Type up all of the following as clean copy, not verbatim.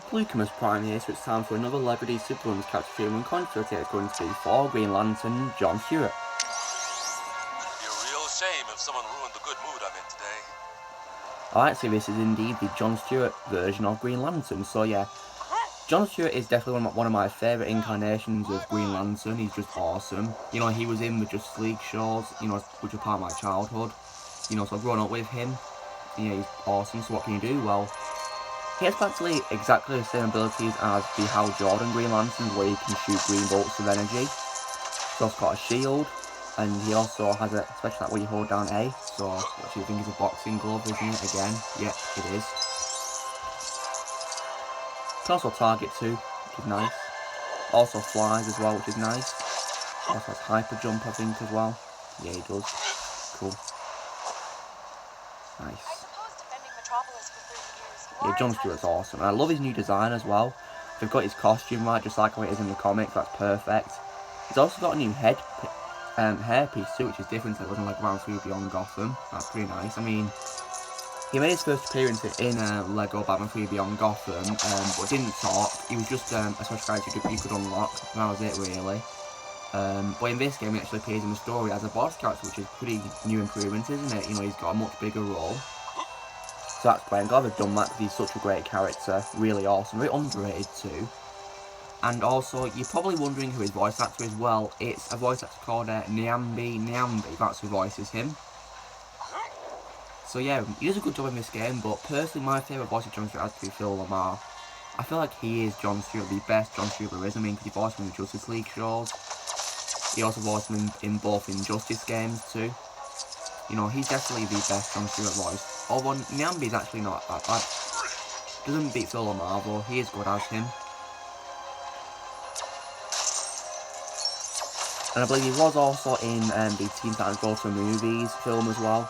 Glucomus Prime here, so it's time for another LEGO DC Supervillains Capture Film and Controversy. It's going to be for Green Lantern, John Stewart. It'd be a real shame if someone ruined the good mood I'm in today. Alright, so this is indeed the John Stewart version of Green Lantern. So yeah, John Stewart is definitely one of my favourite incarnations of Green Lantern. He's just awesome. You know, he was in the Justice League shows, you know, which are part of my childhood. You know, so I've grown up with him. Yeah, he's awesome, so what can you do? Well, he has practically exactly the same abilities as the Hal Jordan Green Lanterns, where he can shoot green bolts of energy. He's also got a shield, and he also has a special attack where you hold down A, so what do you think is a boxing glove, isn't it? Again, yeah, it is. Can also target too, which is nice. Also flies as well, which is nice. Also has hyper jump, I think, as well. Yeah, he does. Cool. Nice. Yeah, John Stewart's awesome. And I love his new design as well. They've got his costume right, just like how it is in the comics. That's perfect. He's also got a new hairpiece too, which is different to it wasn't like around 3 Beyond Gotham. That's pretty nice. I mean, he made his first appearance in LEGO Batman 3 Beyond Gotham, but didn't talk. He was just a special character you could unlock, and that was it really. But in this game, he actually appears in the story as a boss character, which is pretty new improvement, isn't it? You know, he's got a much bigger role. So that's great. I'm glad they've done that because he's such a great character. Really awesome. Very underrated too. And also, you're probably wondering who his voice actor is. Well, it's a voice actor called Nyambi. That's who voices him. So yeah, he does a good job in this game, but personally my favourite voice of John Stewart has to be Phil Lamar. I feel like he is John Stewart, the best John Stewart there is. I mean, because he voiced him in the Justice League shows. He also voiced him in both Injustice games too. You know, he's definitely the best John Stewart voice. Although Nyambi's actually not that bad. Doesn't beat Phil Lamar though, he is good as him. And I believe he was also in the Teen Titans Go to Movies film as well.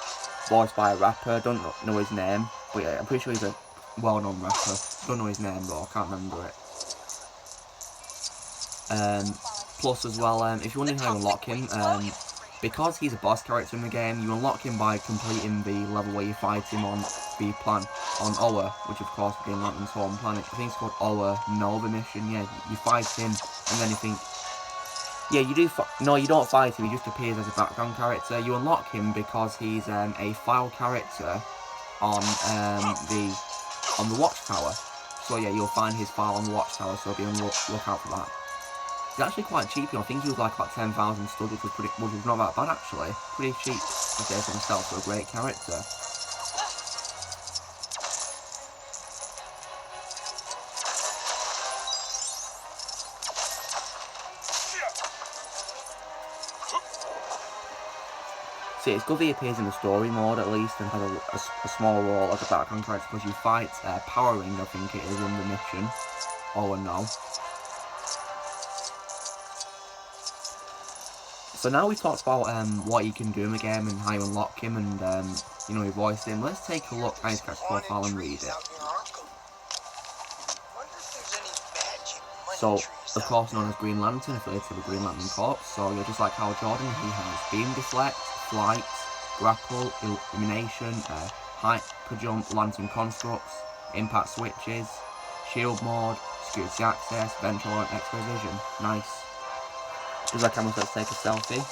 Voiced by a rapper, don't know his name. But yeah, I'm pretty sure he's a well-known rapper. Don't know his name though, I can't remember it. Plus as well, if you're wondering how you unlock him, because he's a boss character in the game, you unlock him by completing the level where you fight him on the planet, on Oa, which of course is Green Lantern's home planet. I think it's called Oa Nova Mission, yeah, you fight him, and then you think, yeah, you do, no, you don't fight him, he just appears as a background character. You unlock him because he's a file character on the Watchtower. So yeah, you'll find his file on the Watchtower, so be on the lookout for that. It's actually quite cheap, you know. I think he was like about 10,000 studs, which was not that bad actually. Pretty cheap to say for himself, so a great character. See, it's good that he appears in the story mode at least and has a small role as a background character because you fight Power Ring, I think it is, in the mission. Oh, and no. So now we talked about what you can do in the game and how you unlock him and you know, you voice him. Let's take a look at his character profile and read it. So, of course, known as Green Lantern, affiliated with the Green Lantern Corps. So you're just like Hal Jordan. He has beam deflect, flight, grapple, illumination, hyper jump, lantern constructs, impact switches, shield mode, security access, ventral and X-ray vision. Nice. Just like camera, let's take a selfie.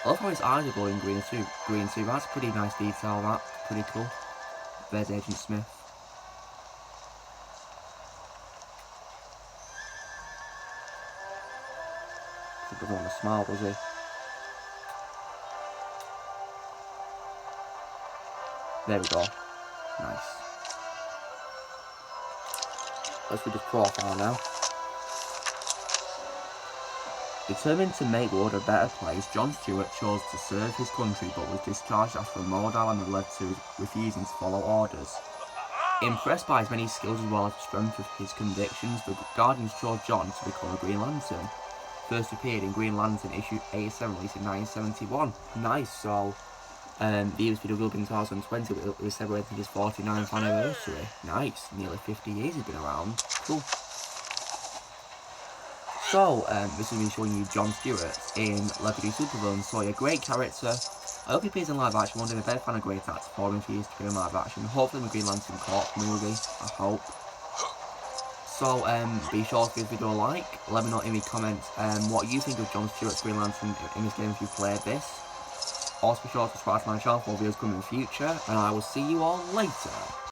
I love how his eyes are glowing green too. That's a pretty nice detail, that. Pretty cool. There's Agent Smith. He doesn't want to smile, does he? There we go. Nice. Let's read his profile now. Determined to make the world a better place, John Stewart chose to serve his country but was discharged after a murder and led to refusing to follow orders. Impressed by his many skills as well as the strength of his convictions, the Guardians chose John to become a Green Lantern. First appeared in Green Lantern issue 87, released in 1971. Nice, so the year was video in 2020, but it was celebrating his 49th anniversary. Nice, nearly 50 years he's been around. Cool. So, this is me showing you John Stewart in LEGO DC Supervillains. So, a great character. I hope he appears in live action one day. I'm a fan of great actor for him if he is to appear in live action. Hopefully in the Green Lantern Corps movie, I hope. So be sure to give this video a like. Let me know in the comments what you think of John Stewart's Green Lantern in this game if you played this. Also be sure to subscribe to my channel for videos coming in the future, and I will see you all later.